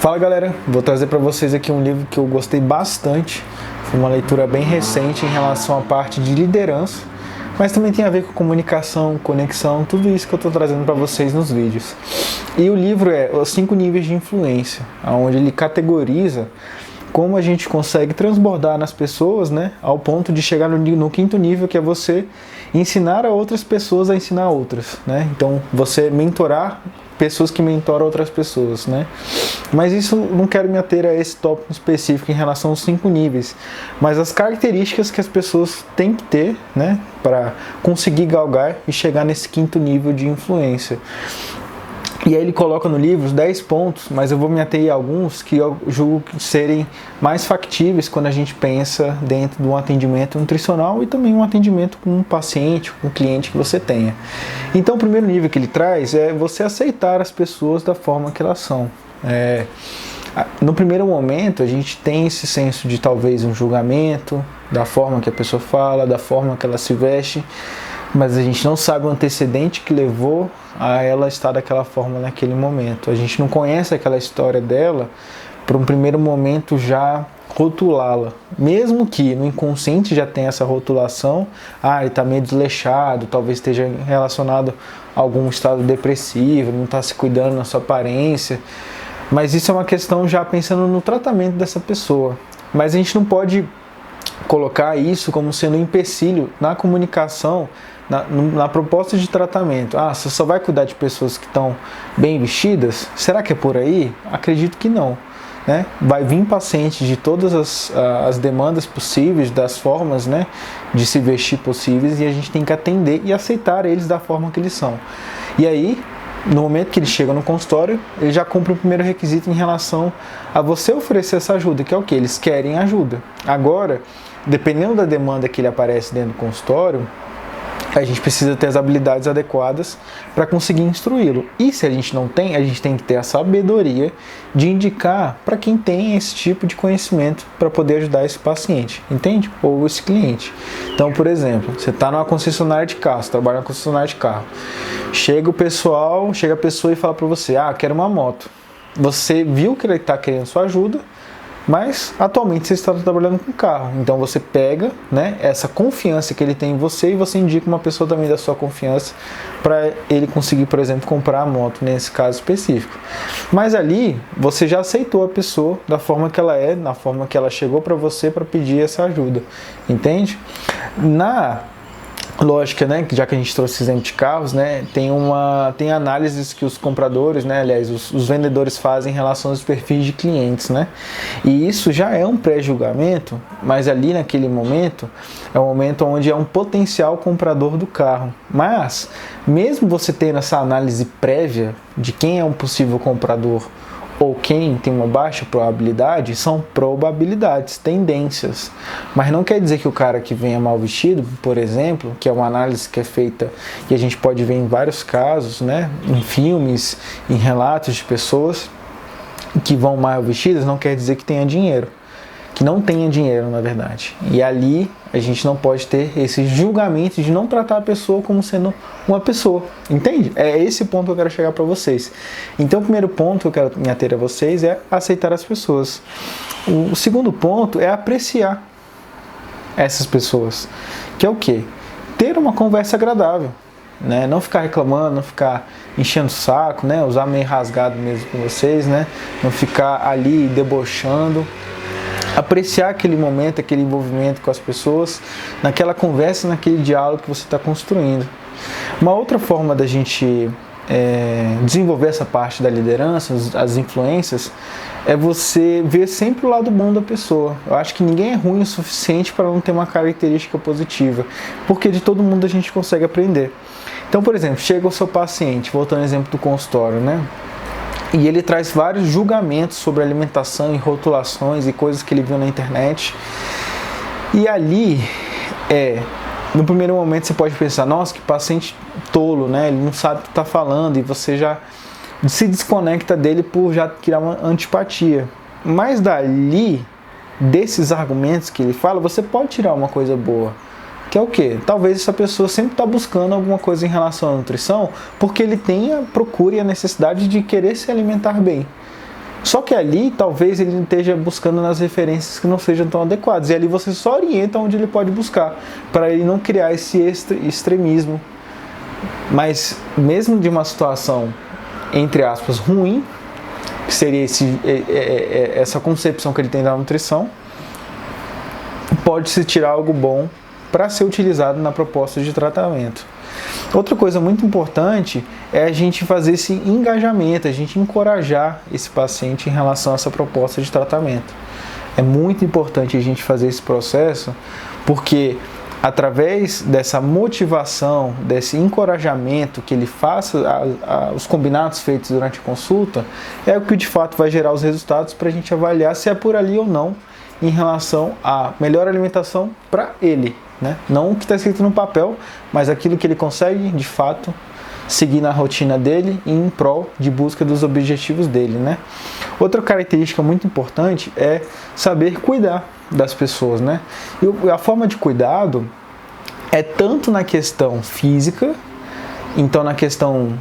Fala galera, vou trazer para vocês aqui um livro que eu gostei bastante. Foi uma leitura bem recente em relação à parte de liderança, mas também tem a ver com comunicação, conexão, tudo isso que eu estou trazendo para vocês nos vídeos. E o livro é Os 5 Níveis de Influência, onde ele categoriza como a gente consegue transbordar nas pessoas, né, ao ponto de chegar no 5º nível, que é você ensinar a outras pessoas a ensinar outras, né? Então, você mentorar pessoas que mentoram outras pessoas, né? Mas isso, não quero me ater a esse tópico específico em relação aos 5 níveis, mas as características que as pessoas têm que ter, né, para conseguir galgar e chegar nesse 5º nível de influência. E aí ele coloca no livro os 10 pontos, mas eu vou me ater a alguns que eu julgo serem mais factíveis quando a gente pensa dentro de um atendimento nutricional e também um atendimento com um paciente, com um cliente que você tenha. Então o primeiro nível que ele traz é você aceitar as pessoas da forma que elas são. No primeiro momento a gente tem esse senso de talvez um julgamento, da forma que a pessoa fala, da forma que ela se veste, mas a gente não sabe o antecedente que levou a ela estar daquela forma naquele momento. A gente não conhece aquela história dela para um primeiro momento já rotulá-la. Mesmo que no inconsciente já tenha essa rotulação, ele está meio desleixado, talvez esteja relacionado a algum estado depressivo, não está se cuidando na sua aparência. Mas isso é uma questão já pensando no tratamento dessa pessoa. Mas a gente não pode colocar isso como sendo um empecilho na comunicação, na proposta de tratamento. Você só vai cuidar de pessoas que estão bem vestidas? Será que é por aí? Acredito que não, né? Vai vir pacientes de todas as demandas possíveis, das formas, né, de se vestir possíveis, e a gente tem que atender e aceitar eles da forma que eles são. E aí, no momento que ele chega no consultório, ele já cumpre o primeiro requisito em relação a você oferecer essa ajuda, que é o que? Eles querem ajuda. Agora, dependendo da demanda que ele aparece dentro do consultório, a gente precisa ter as habilidades adequadas para conseguir instruí-lo. E se a gente não tem, a gente tem que ter a sabedoria de indicar para quem tem esse tipo de conhecimento para poder ajudar esse paciente, entende? Ou esse cliente. Então, por exemplo, você está numa concessionária de carro, você trabalha na concessionária de carro. Chega a pessoa e fala para você, quero uma moto. Você viu que ele está querendo sua ajuda, mas atualmente você está trabalhando com carro. Então você pega, né, essa confiança que ele tem em você e você indica uma pessoa também da sua confiança para ele conseguir, por exemplo, comprar a moto nesse caso específico. Mas ali você já aceitou a pessoa da forma que ela é, na forma que ela chegou para você para pedir essa ajuda, entende? Na lógica, né, já que a gente trouxe exemplo de carros, né, tem análises que os compradores, né, aliás, os vendedores fazem em relação aos perfis de clientes, né, e isso já é um pré-julgamento, mas ali naquele momento é um momento onde é um potencial comprador do carro. Mas mesmo você tendo essa análise prévia de quem é um possível comprador ou quem tem uma baixa probabilidade, são probabilidades, tendências. Mas não quer dizer que o cara que venha mal vestido, por exemplo, que é uma análise que é feita e a gente pode ver em vários casos, né, em filmes, em relatos de pessoas que vão mal vestidas, não quer dizer que tenha dinheiro. Que não tenha dinheiro, na verdade. E ali a gente não pode ter esse julgamento de não tratar a pessoa como sendo uma pessoa, entende? É esse ponto que eu quero chegar para vocês. Então o primeiro ponto que eu quero me ater a vocês é aceitar as pessoas. O segundo ponto é apreciar essas pessoas, que é o quê? Ter uma conversa agradável, né? Não ficar reclamando, não ficar enchendo o saco, né? Usar meio rasgado mesmo com vocês, né? Não ficar ali debochando. Apreciar aquele momento, aquele envolvimento com as pessoas, naquela conversa, naquele diálogo que você está construindo. Uma outra forma da gente desenvolver essa parte da liderança, as influências, é você ver sempre o lado bom da pessoa. Eu acho que ninguém é ruim o suficiente para não ter uma característica positiva, porque de todo mundo a gente consegue aprender. Então, por exemplo, chega o seu paciente, voltando ao exemplo do consultório, né? E ele traz vários julgamentos sobre alimentação e rotulações e coisas que ele viu na internet. E ali, no primeiro momento você pode pensar, nossa, que paciente tolo, né? Ele não sabe o que está falando, e você já se desconecta dele por já criar uma antipatia. Mas dali, desses argumentos que ele fala, você pode tirar uma coisa boa. Que é o quê? Talvez essa pessoa sempre está buscando alguma coisa em relação à nutrição porque ele tem a procura e a necessidade de querer se alimentar bem. Só que ali, talvez ele esteja buscando nas referências que não sejam tão adequadas. E ali você só orienta onde ele pode buscar, para ele não criar esse extremismo. Mas mesmo de uma situação, entre aspas, ruim, que seria essa concepção que ele tem da nutrição, pode-se tirar algo bom para ser utilizado na proposta de tratamento. Outra coisa muito importante é a gente fazer esse engajamento, a gente encorajar esse paciente em relação a essa proposta de tratamento. É muito importante a gente fazer esse processo, porque através dessa motivação, desse encorajamento que ele faça os combinados feitos durante a consulta, é o que de fato vai gerar os resultados para a gente avaliar se é por ali ou não em relação à melhor alimentação para ele, né? Não o que está escrito no papel, mas aquilo que ele consegue de fato seguir na rotina dele em prol de busca dos objetivos dele, né? Outra característica muito importante é saber cuidar das pessoas, né? E a forma de cuidado é tanto na questão física, então na questão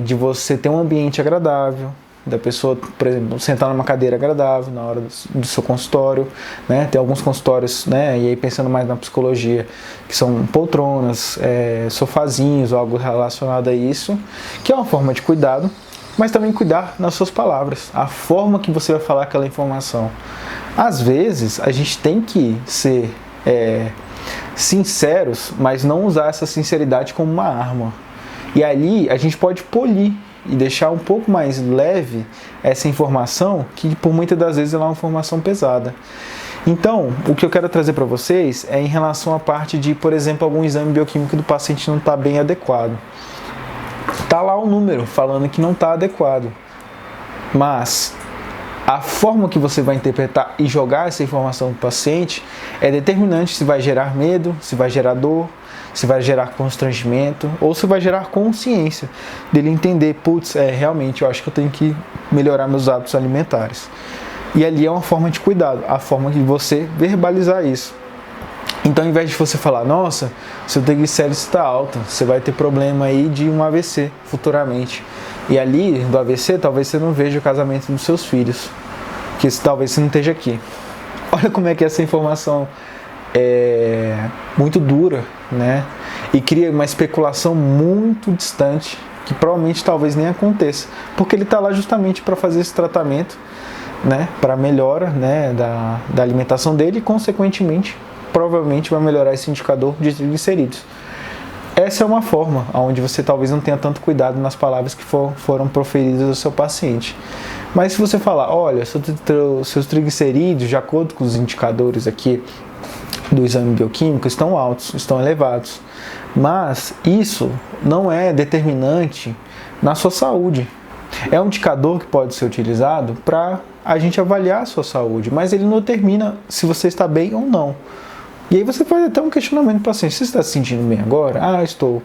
de você ter um ambiente agradável, da pessoa, por exemplo, sentar numa cadeira agradável na hora do seu consultório, né? Tem alguns consultórios, né? E aí pensando mais na psicologia, que são poltronas, sofazinhos, ou algo relacionado a isso, que é uma forma de cuidado, mas também cuidar nas suas palavras, a forma que você vai falar aquela informação. Às vezes, a gente tem que ser sinceros, mas não usar essa sinceridade como uma arma. E ali, a gente pode polir e deixar um pouco mais leve essa informação, que por muitas das vezes ela é uma informação pesada. Então, o que eu quero trazer para vocês é em relação à parte de, por exemplo, algum exame bioquímico do paciente não está bem adequado. Está lá o número falando que não está adequado, mas a forma que você vai interpretar e jogar essa informação para o paciente é determinante se vai gerar medo, se vai gerar dor, se vai gerar constrangimento ou se vai gerar consciência dele entender, putz, realmente eu acho que eu tenho que melhorar meus hábitos alimentares. E ali é uma forma de cuidado, a forma de você verbalizar isso. Então, ao invés de você falar, nossa, seu triglicérido está alto, você vai ter problema aí de um AVC futuramente. E ali, do AVC, talvez você não veja o casamento dos seus filhos, que talvez você não esteja aqui. Olha como é que essa informação é muito dura, né? E cria uma especulação muito distante, que provavelmente talvez nem aconteça, porque ele está lá justamente para fazer esse tratamento, né? Para melhora, né? da alimentação dele e, consequentemente, provavelmente vai melhorar esse indicador de triglicerídeos. Essa é uma forma onde você talvez não tenha tanto cuidado nas palavras que foram proferidas ao seu paciente. Mas se você falar, olha, seus triglicerídeos, de acordo com os indicadores aqui do exame bioquímico, estão altos, estão elevados. Mas isso não é determinante na sua saúde. É um indicador que pode ser utilizado para a gente avaliar a sua saúde, mas ele não determina se você está bem ou não. E aí você faz até um questionamento para o paciente, você está se sentindo bem agora? Ah, estou.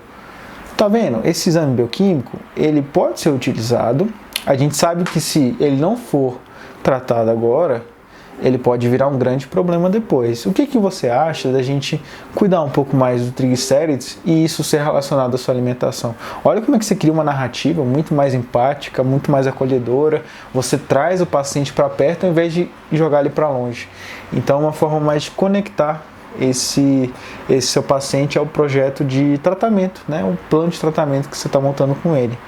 Tá vendo? Esse exame bioquímico, ele pode ser utilizado. A gente sabe que se ele não for tratado agora, ele pode virar um grande problema depois. O que você acha da gente cuidar um pouco mais do triglicérides e isso ser relacionado à sua alimentação? Olha como é que você cria uma narrativa muito mais empática, muito mais acolhedora. Você traz o paciente para perto ao invés de jogar ele para longe. Então é uma forma mais de conectar esse seu paciente ao projeto de tratamento, né? Um plano de tratamento que você está montando com ele.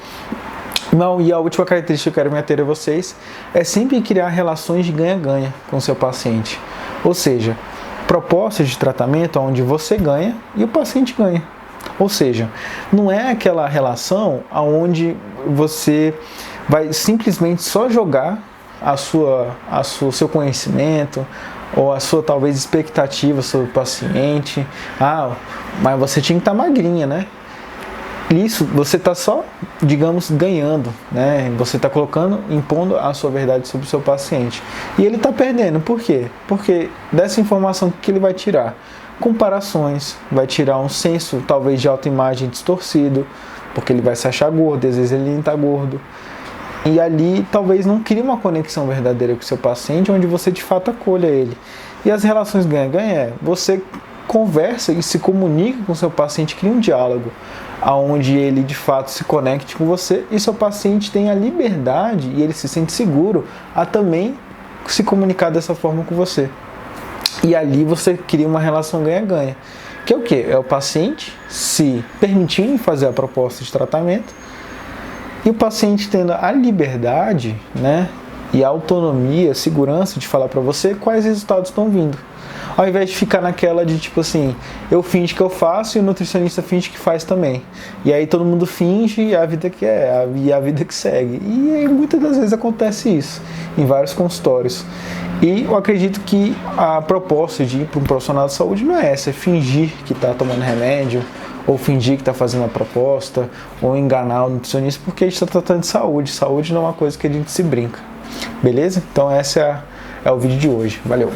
Não, e a última característica que eu quero me ater a vocês é sempre criar relações de ganha-ganha com o seu paciente. Ou seja, propostas de tratamento onde você ganha e o paciente ganha. Ou seja, não é aquela relação onde você vai simplesmente só jogar o seu conhecimento ou a sua talvez expectativa sobre o paciente. Ah, mas você tinha que estar magrinha, né? Isso, você está só, digamos, ganhando, né? Você está impondo a sua verdade sobre o seu paciente. E ele está perdendo. Por quê? Porque dessa informação que ele vai tirar? Comparações, vai tirar um senso, talvez, de autoimagem distorcido, porque ele vai se achar gordo, às vezes ele nem está gordo. E ali, talvez, não crie uma conexão verdadeira com o seu paciente, onde você, de fato, acolha ele. E as relações ganha-ganha você conversa e se comunica com o seu paciente, cria um diálogo, onde ele de fato se conecte com você e seu paciente tem a liberdade e ele se sente seguro a também se comunicar dessa forma com você. E ali você cria uma relação ganha-ganha. Que é o quê? É o paciente se permitindo fazer a proposta de tratamento e o paciente tendo a liberdade, né, e a autonomia, a segurança de falar para você quais resultados estão vindo. Ao invés de ficar naquela de tipo assim, eu finge que eu faço e o nutricionista finge que faz também. E aí todo mundo finge e a vida que é, e a vida que segue. E aí, muitas das vezes acontece isso em vários consultórios. E eu acredito que a proposta de ir para um profissional de saúde não é essa, é fingir que está tomando remédio, ou fingir que está fazendo a proposta, ou enganar o nutricionista, porque a gente está tratando de saúde. Saúde não é uma coisa que a gente se brinca. Beleza? Então esse é o vídeo de hoje. Valeu!